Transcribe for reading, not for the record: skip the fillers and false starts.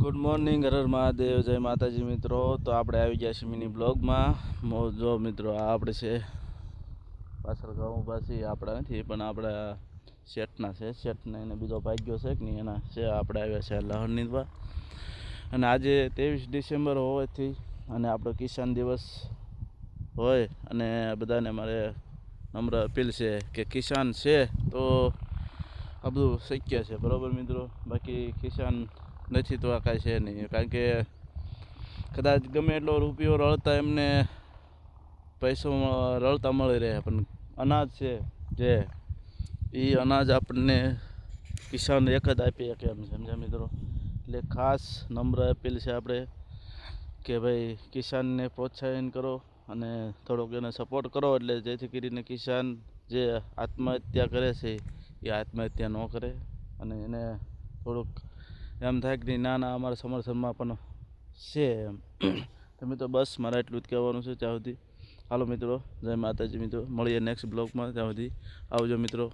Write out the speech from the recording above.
Good morning, Har Har Mahadev, જય માતાજી મિત્રો. તો આપણે આવી ગયા છીએ મિની બ્લોગમાં. જો મિત્રો, આ આપણે છે પાછળ ઘઉં પાછી આપણા નથી, પણ આપણા શેઠના છે. શેઠને એને બીજો ભાગ્યો છે કે નહીં એના છે. આપણે આવ્યા છે લહણ નીંદવા, અને આજે 23 ડિસેમ્બર હોવાથી અને આપણો કિસાન દિવસ હોય, અને બધાને મારે નમ્ર અપીલ છે કે કિસાન છે તો આ બધું શક્ય છે, બરાબર મિત્રો. બાકી કિસાન નથી તો આ કાંઈ છે નહીં, કારણ કે કદાચ ગમે એટલો રૂપિયો રળતા એમને પૈસો રળતા મળી રહે, પણ અનાજ છે જે એ અનાજ આપણને કિસાન એક જ આપી શકે એમ, સમજ્યા મિત્રો. એટલે ખાસ નમ્ર અપીલ છે આપણે કે ભાઈ કિસાનને પ્રોત્સાહન કરો અને થોડોક એને સપોર્ટ કરો, એટલે જેથી કરીને કિસાન જે આત્મહત્યા કરે છે એ આત્મહત્યા ન કરે, અને એને થોડુંક એમ થાય કે ના અમારા સમર્થનમાં પણ છે એમ. તો મિત્રો બસ મારે એટલું જ કહેવાનું છે. ત્યાં સુધી હાલો મિત્રો, જય માતાજી મિત્રો, મળીએ નેક્સ્ટ બ્લોગમાં. ત્યાં સુધી આવજો મિત્રો.